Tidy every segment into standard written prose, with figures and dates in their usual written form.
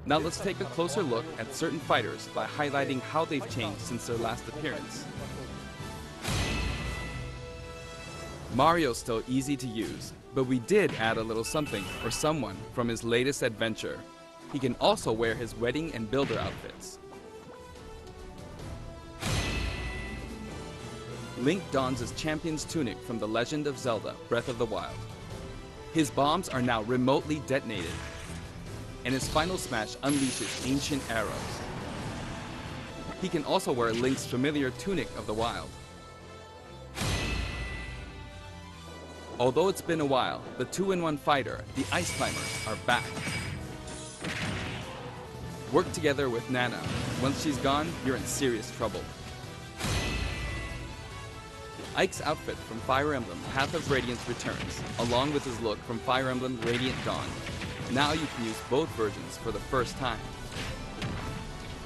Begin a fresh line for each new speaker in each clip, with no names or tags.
Now let's take a closer look at certain fighters by highlighting how they've changed since their last appearance. Mario's still easy to use, but we did add a little something or someone from his latest adventure. He can also wear his wedding and builder outfits. Link dons his champion's tunic from The Legend of Zelda: Breath of the Wild. His bombs are now remotely detonated, and his final smash unleashes ancient arrows. He can also wear Link's familiar Tunic of the Wild. Although it's been a while, the 2-in-1 fighter, the Ice Climbers, are back. Work together with Nana. Once she's gone, you're in serious trouble. Ike's outfit from Fire Emblem Path of Radiance returns, along with his look from Fire Emblem Radiant Dawn. Now you can use both versions for the first time.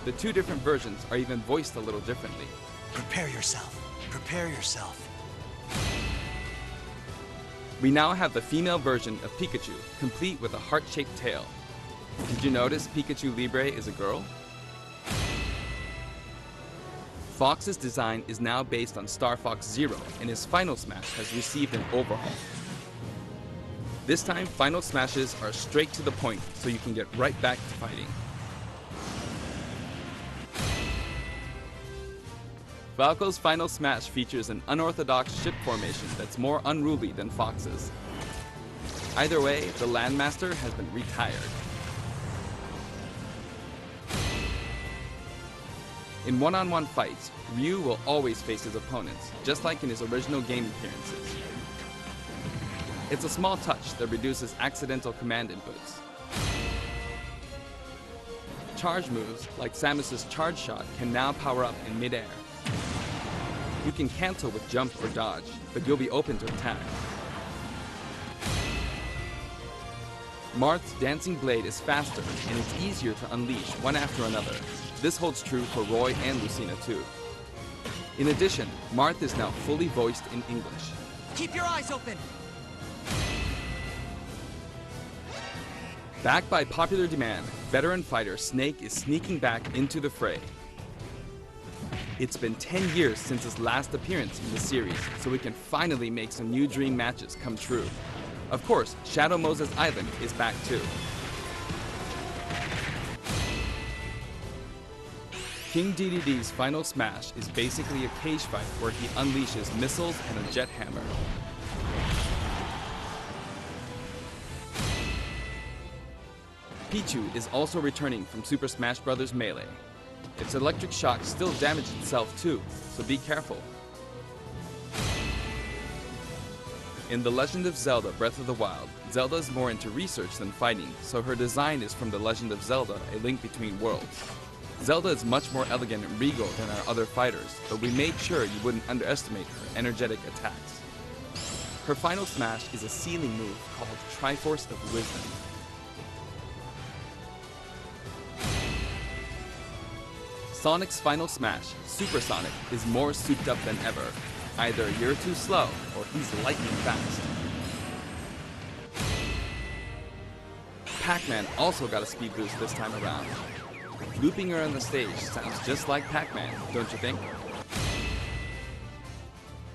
The two different versions are even voiced a little differently.
Prepare yourself. Prepare yourself.
We now have the female version of Pikachu, complete with a heart-shaped tail. Did you notice Pikachu Libre is a girl? Fox's design is now based on Star Fox Zero, and his Final Smash has received an overhaul. This time, Final Smashes are straight to the point, so you can get right back to fighting. Falco's Final Smash features an unorthodox ship formation that's more unruly than Fox's. Either way, the Landmaster has been retired. In one-on-one fights, Ryu will always face his opponents, just like in his original game appearances. It's a small touch that reduces accidental command inputs. Charge moves, like Samus's Charge Shot, can now power up in mid-air. You can cancel with jump or dodge, but you'll be open to attack. Marth's Dancing Blade is faster, and it's easier to unleash one after another. This holds true for Roy and Lucina too. In addition, Marth is now fully voiced in English.
Keep your eyes open!
Backed by popular demand, veteran fighter Snake is sneaking back into the fray. It's been 10 years since his last appearance in the series, so we can finally make some new dream matches come true. Of course, Shadow Moses Island is back too. King DDD's Final Smash is basically a cage fight where he unleashes missiles and a jet hammer. Pichu is also returning from Super Smash Bros. Melee. Its electric shock still damages itself too, so be careful. In The Legend of Zelda: Breath of the Wild, Zelda is more into research than fighting, so her design is from The Legend of Zelda: A Link Between Worlds. Zelda is much more elegant and regal than our other fighters, but we made sure you wouldn't underestimate her energetic attacks. Her final smash is a ceiling move called Triforce of Wisdom. Sonic's final smash, Super Sonic, is more souped up than ever. Either you're too slow, or he's lightning fast. Pac-Man also got a speed boost this time around. Looping her on the stage sounds just like Pac-Man, don't you think?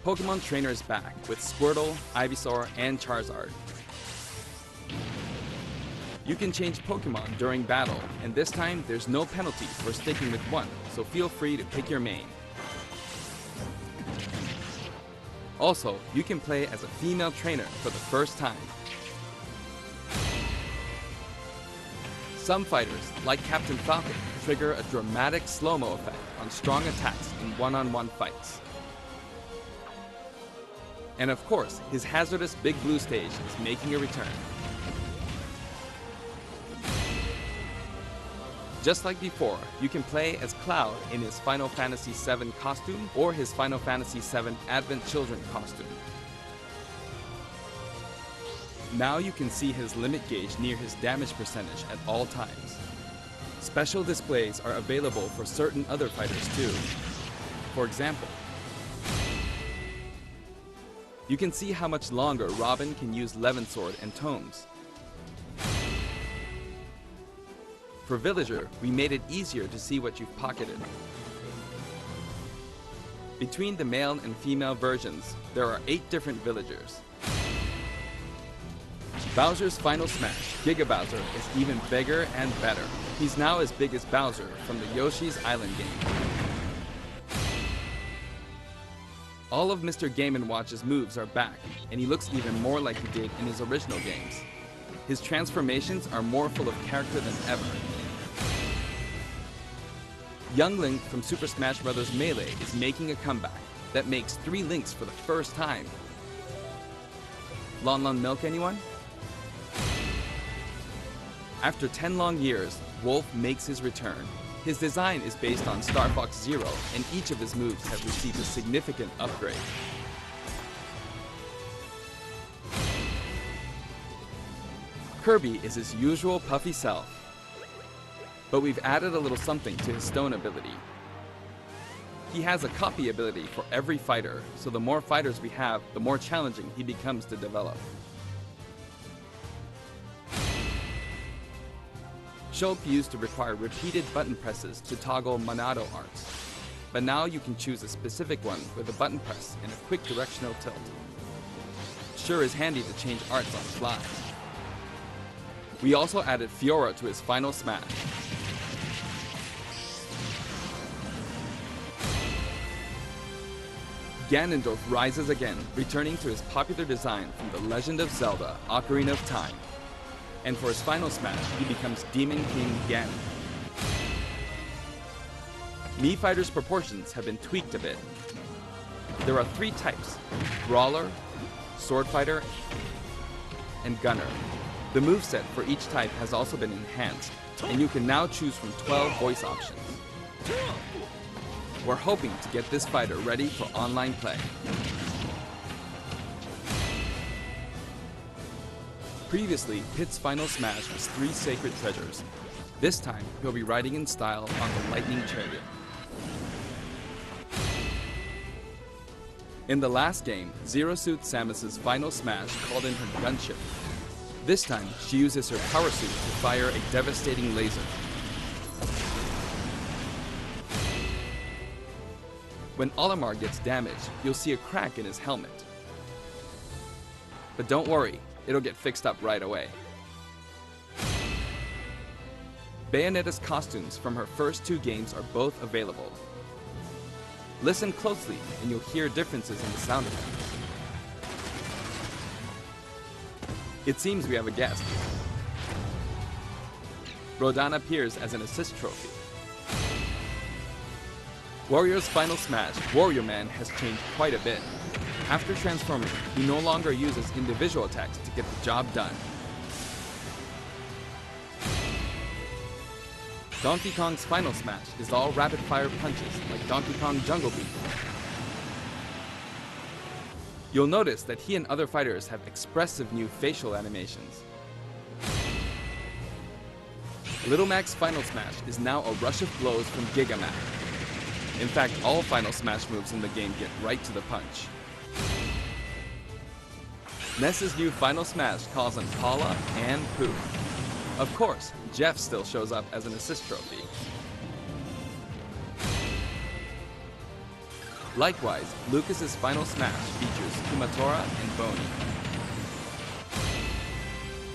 Pokemon Trainer is back with Squirtle, Ivysaur, and Charizard. You can change Pokemon during battle, and this time there's no penalty for sticking with one, so feel free to pick your main. Also, you can play as a female trainer for the first time. Some fighters, like Captain Falcon, trigger a dramatic slow-mo effect on strong attacks in one-on-one fights. And of course, his hazardous Big Blue stage is making a return. Just like before, you can play as Cloud in his Final Fantasy VII costume or his Final Fantasy VII Advent Children costume. Now you can see his limit gauge near his damage percentage at all times. Special displays are available for certain other fighters too. For example, you can see how much longer Robin can use Levin Sword and Tomes. For Villager, we made it easier to see what you've pocketed. Between the male and female versions, there are 8 different villagers. Bowser's Final Smash, Giga Bowser, is even bigger and better. He's now as big as Bowser from the Yoshi's Island game. All of Mr. Game & Watch's moves are back, and he looks even more like he did in his original games. His transformations are more full of character than ever. Young Link from Super Smash Bros. Melee is making a comeback that makes 3 Links for the first time. Lon Milk, anyone? After 10 long years, Wolf makes his return. His design is based on Star Fox Zero, and each of his moves have received a significant upgrade. Kirby is his usual puffy self, but we've added a little something to his stone ability. He has a copy ability for every fighter, so the more fighters we have, the more challenging he becomes to develop. Shulk used to require repeated button presses to toggle Monado arts, but now you can choose a specific one with a button press and a quick directional tilt. Sure is handy to change arts on the fly. We also added Fiora to his Final Smash. Ganondorf rises again, returning to his popular design from The Legend of Zelda: Ocarina of Time. And for his Final Smash, he becomes Demon King Ganon. Mii Fighter's proportions have been tweaked a bit. There are 3 types: Brawler, Sword Fighter, and Gunner. The moveset for each type has also been enhanced, and you can now choose from 12 voice options. We're hoping to get this fighter ready for online play. Previously, Pit's Final Smash was 3 sacred treasures. This time, he'll be riding in style on the Lightning Chariot. In the last game, Zero Suit Samus's Final Smash called in her gunship. This time, she uses her power suit to fire a devastating laser. When Olimar gets damaged, you'll see a crack in his helmet. But don't worry, it'll get fixed up right away. Bayonetta's costumes from her first 2 games are both available. Listen closely and you'll hear differences in the sound effects. It seems we have a guest. Rodan appears as an assist trophy. Warrior's Final Smash, Warrior Man, has changed quite a bit. After transforming, he no longer uses individual attacks to get the job done. Donkey Kong's Final Smash is all rapid-fire punches like Donkey Kong Jungle Beat. You'll notice that he and other fighters have expressive new facial animations. Little Mac's Final Smash is now a rush of blows from Giga Mac. In fact, all Final Smash moves in the game get right to the punch. Ness's new Final Smash calls on Paula and Pooh. Of course, Jeff still shows up as an assist trophy. Likewise, Lucas's Final Smash features Kumatora and Boney.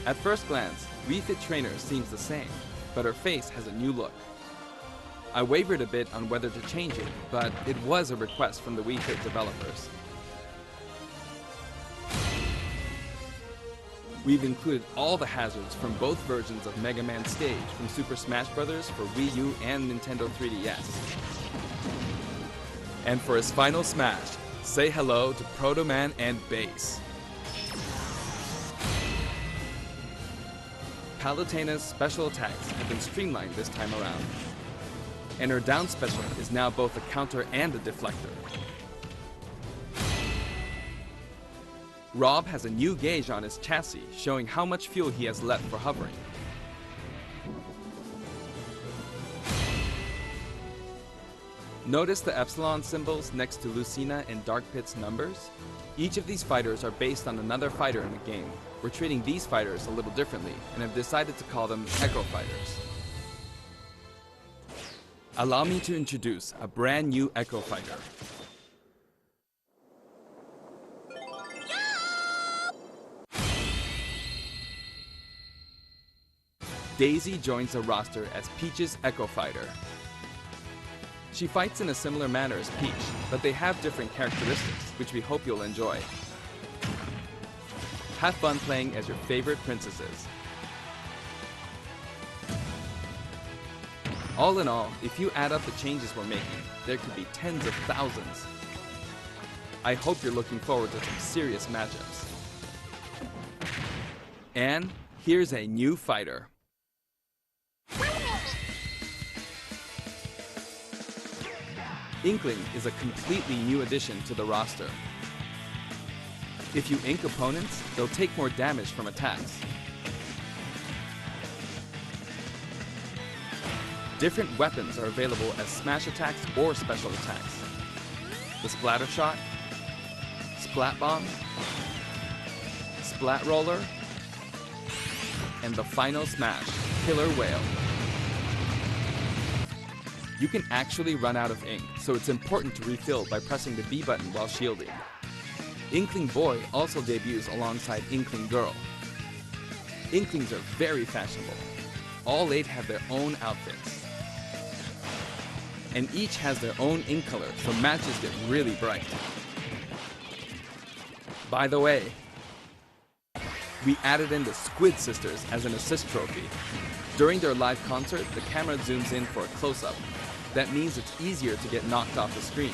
At first glance, Wii Fit Trainer seems the same, but her face has a new look. I wavered a bit on whether to change it, but it was a request from the Wii Fit developers. We've included all the hazards from both versions of Mega Man Stage from Super Smash Bros. For Wii U and Nintendo 3DS. And for his Final Smash, say hello to Proto Man and Bass. Palutena's special attacks have been streamlined this time around. And her down special is now both a counter and a deflector. Rob has a new gauge on his chassis, showing how much fuel he has left for hovering. Notice the epsilon symbols next to Lucina and Dark Pit's numbers? Each of these fighters are based on another fighter in the game. We're treating these fighters a little differently and have decided to call them Echo Fighters. Allow me to introduce a brand new Echo Fighter. Daisy joins the roster as Peach's Echo Fighter. She fights in a similar manner as Peach, but they have different characteristics, which we hope you'll enjoy. Have fun playing as your favorite princesses. All in all, if you add up the changes we're making, there could be tens of thousands. I hope you're looking forward to some serious matchups. And here's a new fighter. Inkling is a completely new addition to the roster. If you ink opponents, they'll take more damage from attacks. Different weapons are available as smash attacks or special attacks. The Splatter Shot, Splat Bomb, Splat Roller, and the final smash, Killer Whale. You can actually run out of ink, so it's important to refill by pressing the B button while shielding. Inkling Boy also debuts alongside Inkling Girl. Inklings are very fashionable. All 8 have their own outfits. And each has their own ink color, so matches get really bright. By the way, we added in the Squid Sisters as an assist trophy. During their live concert, the camera zooms in for a close-up. That means it's easier to get knocked off the screen.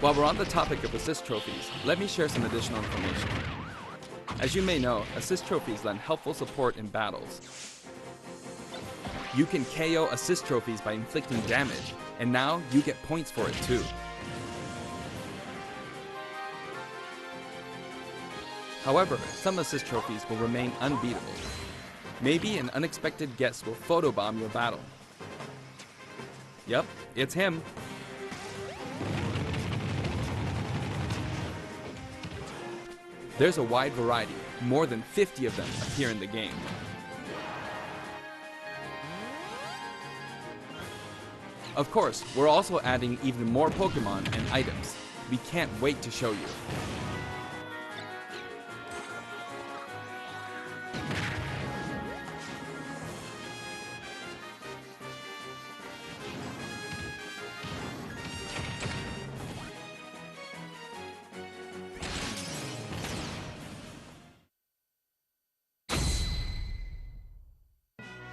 While we're on the topic of assist trophies, let me share some additional information. As you may know, assist trophies lend helpful support in battles. You can KO assist trophies by inflicting damage, and now you get points for it too. However, some assist trophies will remain unbeatable. Maybe an unexpected guest will photobomb your battle. Yep, it's him. There's a wide variety, more than 50 of them appear in the game. Of course, we're also adding even more Pokemon and items. We can't wait to show you.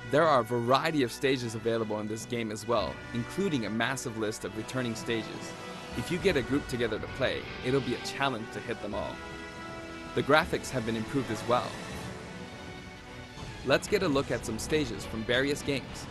There are a variety of stages available in this game as well, including a massive list of returning stages. If you get a group together to play, it'll be a challenge to hit them all. The graphics have been improved as well. Let's get a look at some stages from various games.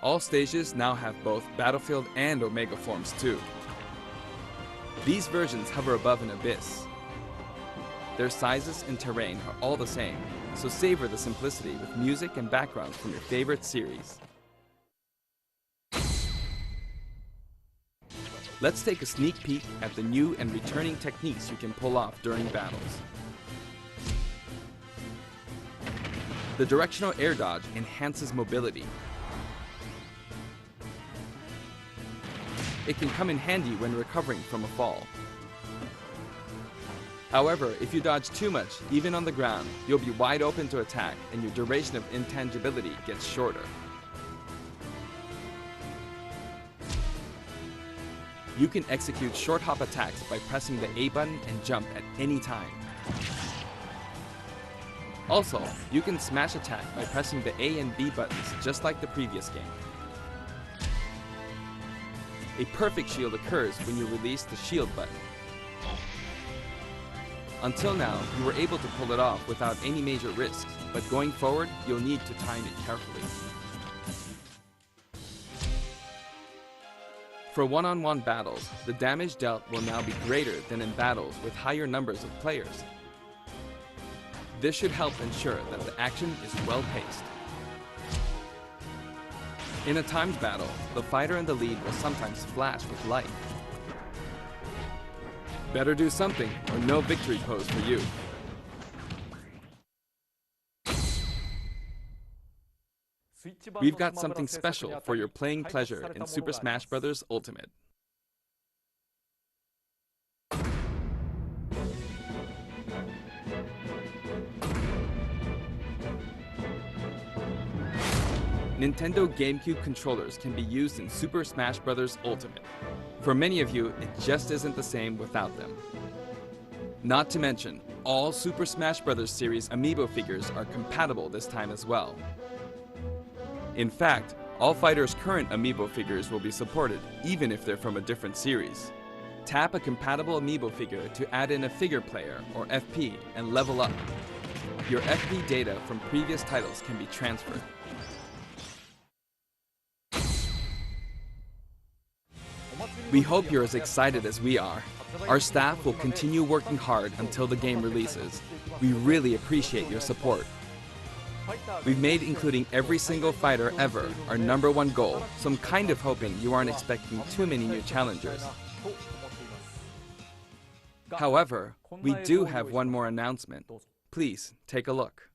All stages now have both Battlefield and Omega forms too. These versions hover above an abyss. Their sizes and terrain are all the same, so savor the simplicity with music and backgrounds from your favorite series. Let's take a sneak peek at the new and returning techniques you can pull off during battles. The Directional Air Dodge enhances mobility. It can come in handy when recovering from a fall. However, if you dodge too much, even on the ground, you'll be wide open to attack and your duration of intangibility gets shorter. You can execute short hop attacks by pressing the A button and jump at any time. Also, you can smash attack by pressing the A and B buttons just like the previous game. A perfect shield occurs when you release the shield button. Until now, you were able to pull it off without any major risks, but going forward, you'll need to time it carefully. For one-on-one battles, the damage dealt will now be greater than in battles with higher numbers of players. This should help ensure that the action is well-paced. In a timed battle, the fighter in the lead will sometimes flash with light. Better do something, or no victory pose for you. We've got something special for your playing pleasure in Super Smash Bros. Ultimate. Nintendo GameCube controllers can be used in Super Smash Bros. Ultimate. For many of you, it just isn't the same without them. Not to mention, all Super Smash Bros. Series amiibo figures are compatible this time as well. In fact, all fighters' current amiibo figures will be supported, even if they're from a different series. Tap a compatible amiibo figure to add in a figure player, or FP, and level up. Your FP data from previous titles can be transferred. We hope you're as excited as we are. Our staff will continue working hard until the game releases. We really appreciate your support. We've made including every single fighter ever our #1 goal, so I'm kind of hoping you aren't expecting too many new challengers. However, we do have one more announcement. Please take a look.